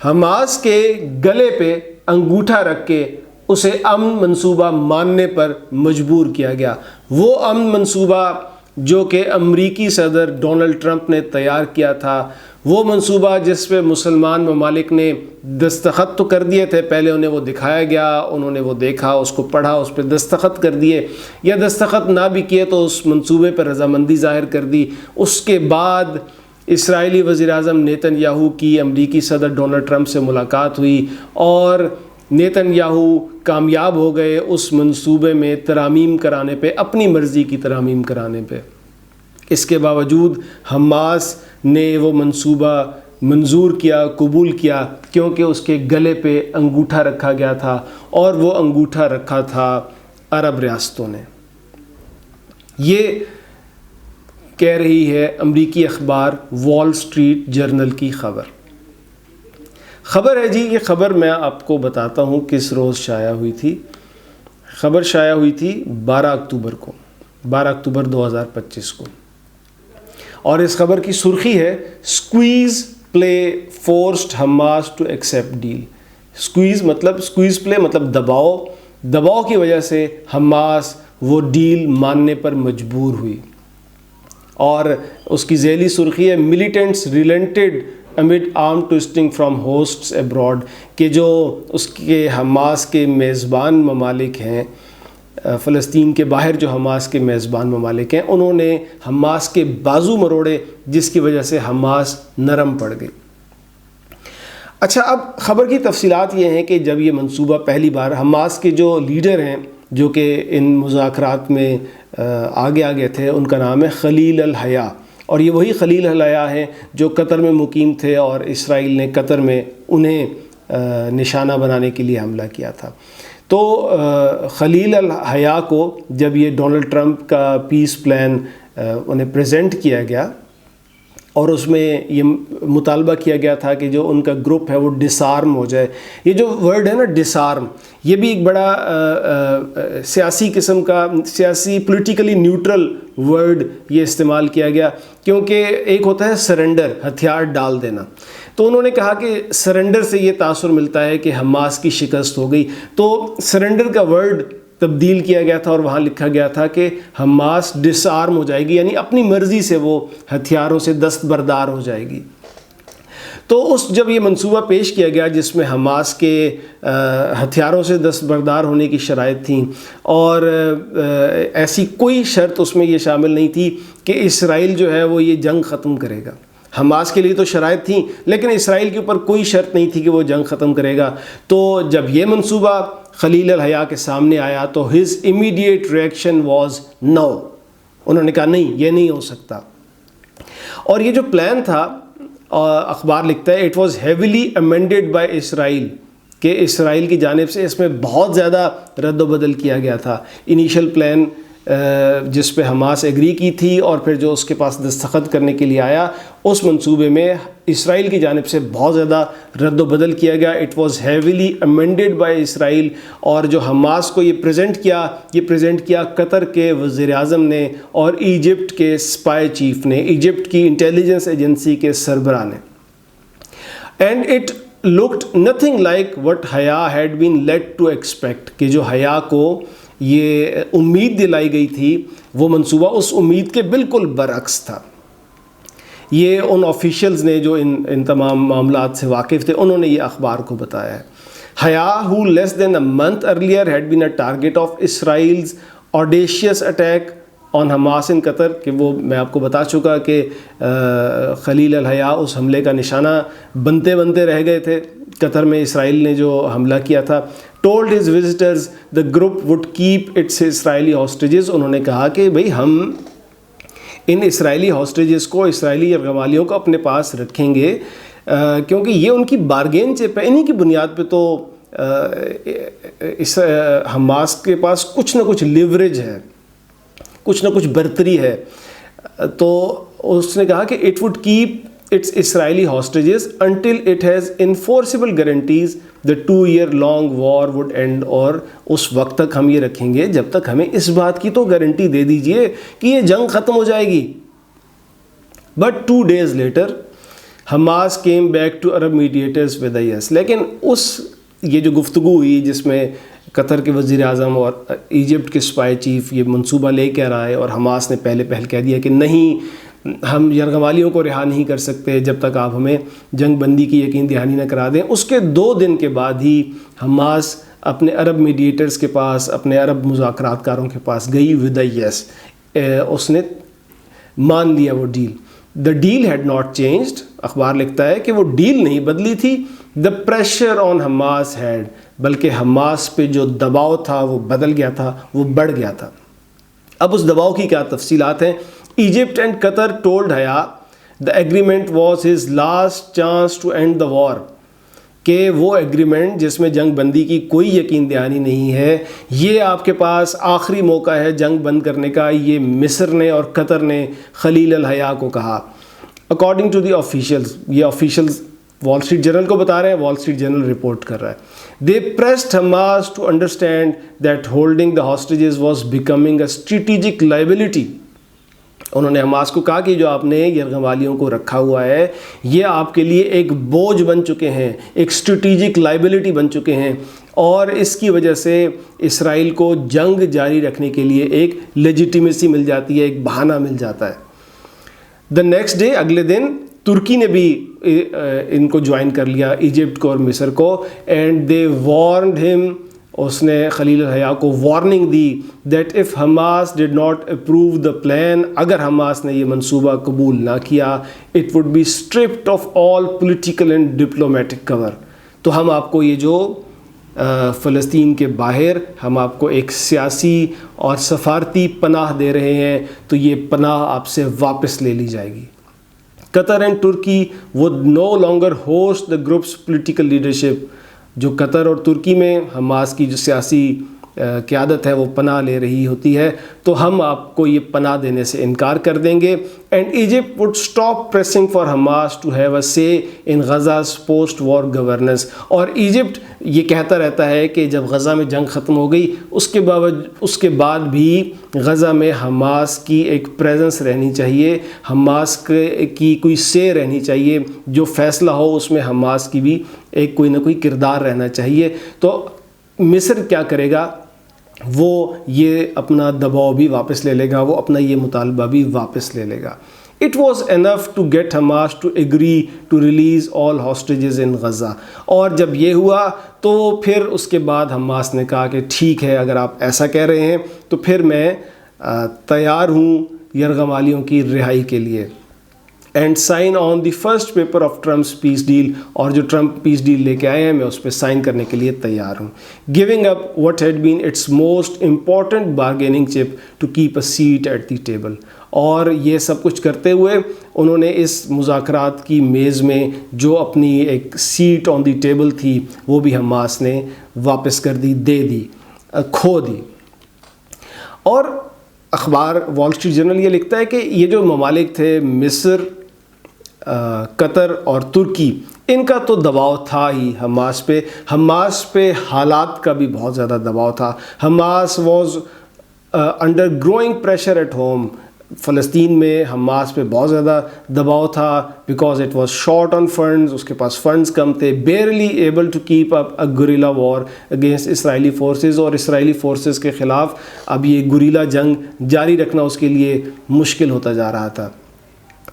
Hamas کے گلے پہ انگوٹھا رکھ کے اسے امن منصوبہ ماننے پر مجبور کیا گیا. وہ امن منصوبہ جو کہ امریکی صدر ڈونلڈ ٹرمپ نے تیار کیا تھا، وہ منصوبہ جس پہ مسلمان ممالک نے دستخط تو کر دیے تھے، پہلے انہیں وہ دکھایا گیا، انہوں نے وہ دیکھا، اس کو پڑھا، اس پہ دستخط کر دیے، یا دستخط نہ بھی کیے تو اس منصوبے پر رضامندی ظاہر کر دی. اس کے بعد اسرائیلی وزیر اعظم نیتن یاہو کی امریکی صدر ڈونلڈ ٹرمپ سے ملاقات ہوئی اور نیتن یاہو کامیاب ہو گئے اس منصوبے میں ترامیم کرانے پہ، اپنی مرضی کی ترامیم کرانے پہ. اس کے باوجود حماس نے وہ منصوبہ منظور کیا، قبول کیا، کیونکہ اس کے گلے پہ انگوٹھا رکھا گیا تھا، اور وہ انگوٹھا رکھا تھا عرب ریاستوں نے. یہ کہہ رہی ہے امریکی اخبار وال اسٹریٹ جرنل کی خبر ہے جی. یہ خبر میں آپ کو بتاتا ہوں کس روز شائع ہوئی تھی. خبر شائع ہوئی تھی 12 اکتوبر 2025 کو، اور اس خبر کی سرخی ہے squeeze play forced Hamas to accept deal. Squeeze play مطلب دباؤ کی وجہ سے حماس وہ ڈیل ماننے پر مجبور ہوئی. اور اس کی ذیلی سرخی ہے militants relented amid arm twisting from hosts abroad, کہ جو اس کے حماس کے میزبان ممالک ہیں، فلسطین کے باہر جو حماس کے میزبان ممالک ہیں، انہوں نے حماس کے بازو مروڑے، جس کی وجہ سے حماس نرم پڑ گئی. اچھا، اب خبر کی تفصیلات یہ ہیں کہ جب یہ منصوبہ پہلی بار حماس کے جو لیڈر ہیں جو کہ ان مذاکرات میں آگے تھے، ان کا نام ہے خلیل الحیا، اور یہ وہی خلیل الحیا ہیں جو قطر میں مقیم تھے اور اسرائیل نے قطر میں انہیں نشانہ بنانے کے لیے حملہ کیا تھا. تو خلیل الحیا کو جب یہ ڈونلڈ ٹرمپ کا پیس پلان انہیں پریزنٹ کیا گیا، اور اس میں یہ مطالبہ کیا گیا تھا کہ جو ان کا گروپ ہے وہ ڈسارم ہو جائے. یہ جو ورڈ ہے نا ڈسارم، یہ بھی ایک بڑا سیاسی قسم کا، سیاسی پولیٹیکلی نیوٹرل ورڈ یہ استعمال کیا گیا، کیونکہ ایک ہوتا ہے سرنڈر، ہتھیار ڈال دینا. تو انہوں نے کہا کہ سرنڈر سے یہ تاثر ملتا ہے کہ حماس کی شکست ہو گئی، تو سرنڈر کا ورڈ تبدیل کیا گیا تھا اور وہاں لکھا گیا تھا کہ حماس ڈس آرم ہو جائے گی، یعنی اپنی مرضی سے وہ ہتھیاروں سے دستبردار ہو جائے گی. تو جب یہ منصوبہ پیش کیا گیا جس میں حماس کے ہتھیاروں سے دستبردار ہونے کی شرائط تھیں، اور ایسی کوئی شرط اس میں یہ شامل نہیں تھی کہ اسرائیل جو ہے وہ یہ جنگ ختم کرے گا. حماس کے لیے تو شرائط تھیں، لیکن اسرائیل کے اوپر کوئی شرط نہیں تھی کہ وہ جنگ ختم کرے گا. تو جب یہ منصوبہ خلیل الحیا کے سامنے آیا تو his immediate reaction was no. انہوں نے کہا نہیں، یہ نہیں ہو سکتا. اور یہ جو پلان تھا، اخبار لکھتا ہے it was heavily amended by Israel, کہ اسرائیل کی جانب سے اس میں بہت زیادہ رد و بدل کیا گیا تھا. انیشل پلان جس پہ حماس ایگری کی تھی اور پھر جو اس کے پاس دستخط کرنے کے لیے آیا، اس منصوبے میں اسرائیل کی جانب سے بہت زیادہ رد و بدل کیا گیا. It was heavily amended by Israel. اور جو حماس کو یہ پریزنٹ کیا قطر کے وزیر اعظم نے اور ایجپٹ کے اسپائی چیف نے، ایجپٹ کی انٹیلیجنس ایجنسی کے سربراہ نے. And it looked nothing like what Hayya had been led to expect, کہ جو حیا کو یہ امید دلائی گئی تھی وہ منصوبہ اس امید کے بالکل برعکس تھا. یہ ان آفیشلز نے جو ان تمام معاملات سے واقف تھے، انہوں نے یہ اخبار کو بتایا ہے. حیا who less than a month earlier had been a target of Israel's audacious attack on Hamas in Qatar، کہ وہ میں آپ کو بتا چکا کہ خلیل الحیا اس حملے کا نشانہ بنتے رہ گئے تھے قطر میں اسرائیل نے جو حملہ کیا تھا. told his visitors the group would keep its Israeli hostages. انہوں نے کہا کہ بھئی ہم ان اسرائیلی ہاسٹیجز کو، اسرائیلی یرغمالیوں کو اپنے پاس رکھیں گے، کیونکہ یہ ان کی بارگین چپ ہے. انہی کی بنیاد پہ تو اس حماس کے پاس کچھ نہ کچھ لیوریج ہے، کچھ نہ کچھ برتری ہے. تو اس نے کہا کہ it would keep its Israeli hostages until it has enforceable guarantees the 2-year-long war would end. اور اس وقت تک ہم یہ رکھیں گے جب تک ہمیں اس بات کی تو گارنٹی دے دیجئے کہ یہ جنگ ختم ہو جائے گی. But 2 days later Hamas came back to Arab mediators with a yes. لیکن یہ جو گفتگو ہوئی جس میں قطر کے وزیر اعظم اور ایجپٹ کے اسپائی چیف یہ منصوبہ لے کر آئے اور حماس نے پہل کہہ دیا کہ نہیں، ہم یرغمالیوں کو رہا نہیں کر سکتے جب تک آپ ہمیں جنگ بندی کی یقین دہانی نہ کرا دیں. اس کے 2 دن کے بعد ہی حماس اپنے عرب میڈیٹرز کے پاس، اپنے عرب مذاکرات کاروں کے پاس گئی ود اے یس. اس نے مان لیا وہ deal. The deal had not changed. اخبار لکھتا ہے کہ وہ ڈیل نہیں بدلی تھی. The pressure on Hamas had, بلکہ حماس پہ جو دباؤ تھا وہ بدل گیا تھا، وہ بڑھ گیا تھا. اب اس دباؤ کی کیا تفصیلات ہیں؟ Egypt and Qatar told Hayya the agreement was his last chance to end the war, کہ وہ ایگریمنٹ جس میں جنگ بندی کی کوئی یقین دہانی نہیں ہے، یہ آپ کے پاس آخری موقع ہے جنگ بند کرنے کا. یہ مصر نے اور قطر نے خلیل الحیا کو کہا. اکارڈنگ ٹو دی آفیشیلز، یہ آفیشیلز وال اسٹریٹ جرنل کو بتا رہے ہیں، وال اسٹریٹ جرنل رپورٹ کر رہا ہے. They pressed Hamas to understand that holding the hostages was becoming a strategic liability. انہوں نے حماس کو کہا کہ جو آپ نے یرغمالیوں کو رکھا ہوا ہے یہ آپ کے لیے ایک بوجھ بن چکے ہیں، ایک اسٹریٹجک لائبلٹی بن چکے ہیں، اور اس کی وجہ سے اسرائیل کو جنگ جاری رکھنے کے لیے ایک لیجیٹیمیسی مل جاتی ہے، ایک بہانہ مل جاتا ہے. دا نیکسٹ ڈے، اگلے دن ترکی نے بھی ان کو جوائن کر لیا، ایجپٹ کو اور مصر کو. اینڈ دے وارنڈ ہم، اس نے خلیل الحیا کو وارننگ دی that if Hamas did not approve the plan, اگر حماس نے یہ منصوبہ قبول نہ کیا، it would be stripped of all political and diplomatic cover. تو ہم آپ کو یہ جو فلسطین کے باہر ہم آپ کو ایک سیاسی اور سفارتی پناہ دے رہے ہیں، تو یہ پناہ آپ سے واپس لے لی جائے گی. Qatar and Turkey would no longer host the group's political leadership. جو قطر اور ترکی میں حماس کی جو سیاسی قیادت ہے وہ پناہ لے رہی ہوتی ہے، تو ہم آپ کو یہ پناہ دینے سے انکار کر دیں گے. And Egypt would stop pressing for Hamas to have a say in Gaza's post-war governance. اور ایجپٹ یہ کہتا رہتا ہے کہ جب غزہ میں جنگ ختم ہو گئی اس کے بعد بھی غزہ میں حماس کی ایک پریزنس رہنی چاہیے، حماس کی کوئی سے رہنی چاہیے، جو فیصلہ ہو اس میں حماس کی بھی ایک کوئی نہ کوئی کردار رہنا چاہیے. تو مصر کیا کرے گا؟ وہ یہ اپنا دباؤ بھی واپس لے لے گا، وہ اپنا یہ مطالبہ بھی واپس لے لے گا. It was enough to get Hamas to agree to release all hostages in Gaza. اور جب یہ ہوا تو پھر اس کے بعد حماس نے کہا کہ ٹھیک ہے، اگر آپ ایسا کہہ رہے ہیں تو پھر میں تیار ہوں یرغمالیوں کی رہائی کے لیے. And sign on the first paper of Trump's peace deal. اور جو ٹرمپ پیس ڈیل لے کے آئے ہیں میں اس پہ سائن کرنے کے لیے تیار ہوں. Giving up what had been its most important bargaining chip to keep a seat at the table. اور یہ سب کچھ کرتے ہوئے انہوں نے اس مذاکرات کی میز میں جو اپنی ایک سیٹ آن دی ٹیبل تھی وہ بھی حماس نے واپس کر دی، دے دی، کھو دی. اور اخبار وال اسٹریٹ جرنل یہ لکھتا ہے کہ یہ جو ممالک تھے مصر، قطر اور ترکی، ان کا تو دباؤ تھا ہی حماس پہ حالات کا بھی بہت زیادہ دباؤ تھا. Hamas was under growing pressure at home. فلسطین میں حماس پہ بہت زیادہ دباؤ تھا because it was short on funds, اس کے پاس فنڈز کم تھے. Barely able to keep up a guerrilla war against Israeli forces. اور اسرائیلی فورسز کے خلاف اب یہ گوریلا جنگ جاری رکھنا اس کے لیے مشکل ہوتا جا رہا تھا.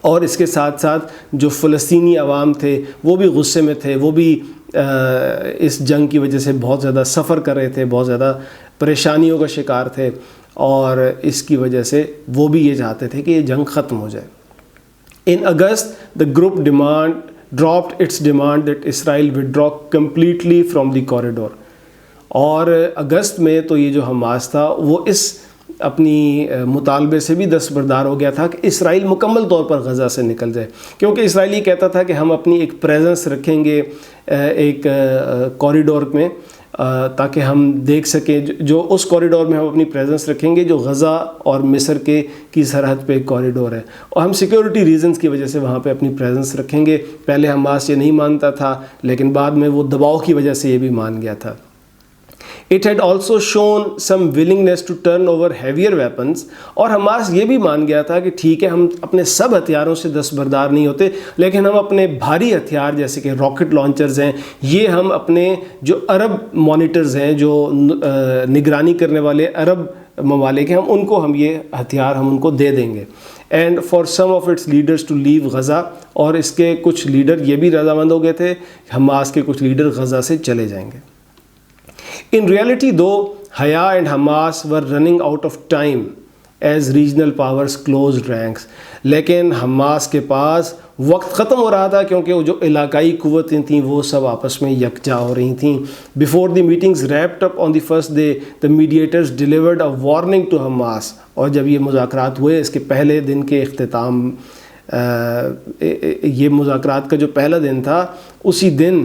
اور اس کے ساتھ ساتھ جو فلسطینی عوام تھے وہ بھی غصے میں تھے، وہ بھی اس جنگ کی وجہ سے بہت زیادہ سفر کر رہے تھے، بہت زیادہ پریشانیوں کا شکار تھے، اور اس کی وجہ سے وہ بھی یہ چاہتے تھے کہ یہ جنگ ختم ہو جائے. In August the group dropped its demand that Israel withdraw completely from the corridor. اور اگست میں تو یہ جو حماس تھا وہ اس اپنی مطالبے سے بھی دستبردار ہو گیا تھا کہ اسرائیل مکمل طور پر غزہ سے نکل جائے، کیونکہ اسرائیل یہ کہتا تھا کہ ہم اپنی ایک پریزنس رکھیں گے ایک کوریڈور میں، تاکہ ہم دیکھ سکیں جو اس کوریڈور میں ہم اپنی پریزنس رکھیں گے جو غزہ اور مصر کی سرحد پہ ایک کوریڈور ہے، اور ہم سیکیورٹی ریزنز کی وجہ سے وہاں پہ اپنی پریزنس رکھیں گے. پہلے حماس یہ نہیں مانتا تھا، لیکن بعد میں وہ دباؤ کی وجہ سے یہ بھی مان گیا تھا. It had also shown some willingness to turn over heavier weapons, اور حماس یہ بھی مان گیا تھا کہ ٹھیک ہے ہم اپنے سب ہتھیاروں سے دستبردار نہیں ہوتے، لیکن ہم اپنے بھاری ہتھیار جیسے کہ راکٹ لانچرز ہیں، یہ ہم اپنے جو عرب مانیٹرز ہیں، جو نگرانی کرنے والے عرب ممالک ہیں، ہم یہ ہتھیار ہم ان کو دے دیں گے. And for some of its leaders to leave Gaza, اور اس کے کچھ لیڈر یہ بھی رضامند ہو گئے تھے، حماس کے کچھ لیڈر غزہ سے چلے جائیں گے. In reality though, Haya and Hamas were running out of time as regional powers closed ranks. لیکن حماس کے پاس وقت ختم ہو رہا تھا کیونکہ وہ جو علاقائی قوتیں تھیں وہ سب آپس میں یکجا ہو رہی تھیں. Before the meetings wrapped up on the first day, the mediators delivered a warning to Hamas. اور جب یہ مذاکرات ہوئے اس کے پہلے دن کے اختتام، یہ مذاکرات کا جو پہلا دن تھا اسی دن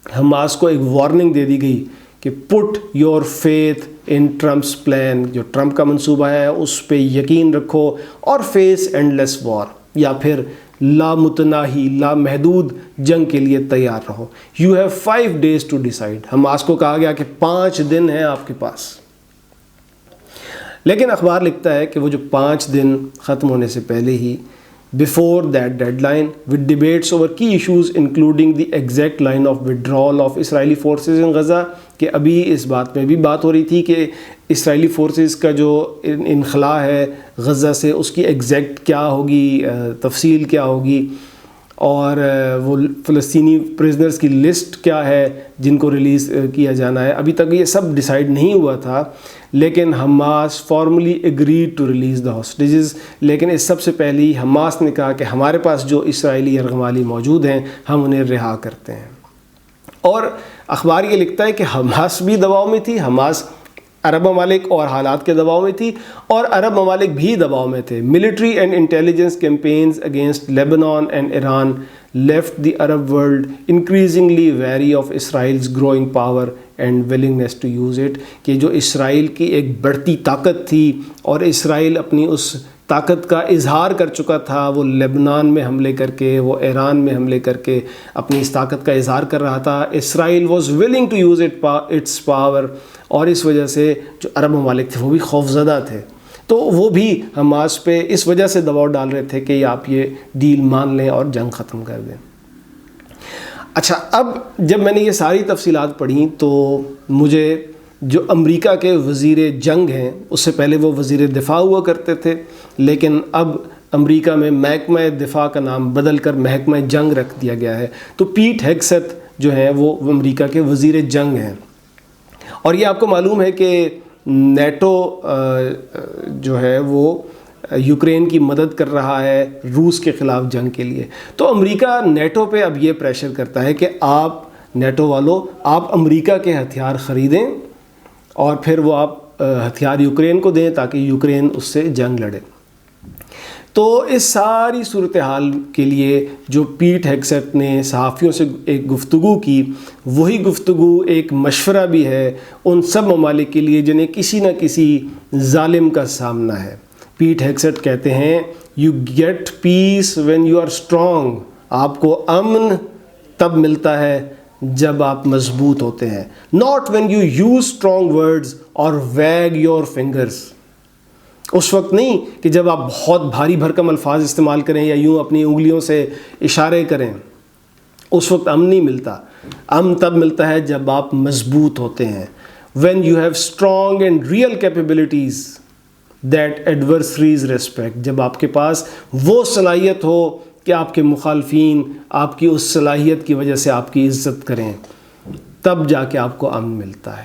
حماس کو ایک وارننگ دے دی گئی کہ put your faith in Trump's plan, جو ٹرمپ کا منصوبہ ہے اس پہ یقین رکھو اور فیس اینڈ لیس وار، یا پھر لامتناہی لامحدود جنگ کے لیے تیار رہو. You have 5 days to decide. Hamas کو کہا گیا کہ 5 دن ہیں آپ کے پاس. لیکن اخبار لکھتا ہے کہ وہ جو 5 دن ختم ہونے سے پہلے ہی before that deadline, with debates over key issues including the exact line of withdrawal of Israeli forces in Gaza، کہ ابھی اس بات میں بھی بات ہو رہی تھی کہ اسرائیلی فورسز کا جو انخلاء ہے غزہ سے اس کی ایگزیکٹ کیا ہوگی، تفصیل کیا ہوگی، اور وہ فلسطینی پریزنرز کی لسٹ کیا ہے جن کو ریلیز کیا جانا ہے. ابھی تک یہ سب ڈیسائیڈ نہیں ہوا تھا، لیکن Hamas formally agreed to release the hostages. لیکن اس سب سے پہلے ہی حماس نے کہا کہ ہمارے پاس جو اسرائیلی یرغمالی موجود ہیں ہم انہیں رہا کرتے ہیں. اور اخبار یہ لکھتا ہے کہ حماس بھی دباؤ میں تھی، حماس عرب ممالک اور حالات کے دباؤ میں تھی، اور عرب ممالک بھی دباؤ میں تھے. Military and intelligence campaigns against Lebanon and Iran left the Arab world increasingly wary of Israel's growing power and willingness to use it. کہ جو اسرائیل کی ایک بڑھتی طاقت تھی اور اسرائیل اپنی اس طاقت کا اظہار کر چکا تھا، وہ لبنان میں حملے کر کے، وہ ایران میں حملے کر کے اپنی اس طاقت کا اظہار کر رہا تھا. اسرائیل was willing to use its power، اور اس وجہ سے جو عرب ممالک تھے وہ بھی خوفزدہ تھے. تو وہ بھی حماس پہ اس وجہ سے دباؤ ڈال رہے تھے کہ آپ یہ ڈیل مان لیں اور جنگ ختم کر دیں. اچھا، اب جب میں نے یہ ساری تفصیلات پڑھیں تو مجھے جو امریکہ کے وزیر جنگ ہیں، اس سے پہلے وہ وزیر دفاع ہوا کرتے تھے، لیکن اب امریکہ میں محکمہ دفاع کا نام بدل کر محکمہ جنگ رکھ دیا گیا ہے. تو پیٹ ہیگسیت جو ہیں وہ امریکہ کے وزیر جنگ ہیں. اور یہ آپ کو معلوم ہے کہ نیٹو جو ہے وہ یوکرین کی مدد کر رہا ہے روس کے خلاف جنگ کے لیے. تو امریکہ نیٹو پہ اب یہ پریشر کرتا ہے کہ آپ نیٹو والوں، آپ امریکہ کے ہتھیار خریدیں اور پھر وہ آپ ہتھیار یوکرین کو دیں تاکہ یوکرین اس سے جنگ لڑے. تو اس ساری صورتحال کے لیے جو پیٹ ہیگسیت نے صحافیوں سے ایک گفتگو کی، وہی گفتگو ایک مشورہ بھی ہے ان سب ممالک کے لیے جنہیں کسی نہ کسی ظالم کا سامنا ہے. پیٹ ہیگسیت کہتے ہیں you get peace when you are strong. آپ کو امن تب ملتا ہے جب آپ مضبوط ہوتے ہیں. Not when you use strong words اور ویگ یور فنگرز. اس وقت نہیں کہ جب آپ بہت بھاری بھرکم الفاظ استعمال کریں یا یوں اپنی انگلیوں سے اشارے کریں، اس وقت امن نہیں ملتا. امن تب ملتا ہے جب آپ مضبوط ہوتے ہیں. when you have strong and real capabilities that adversaries respect. جب آپ کے پاس وہ صلاحیت ہو کہ آپ کے مخالفین آپ کی اس صلاحیت کی وجہ سے آپ کی عزت کریں، تب جا کے آپ کو امن ملتا ہے.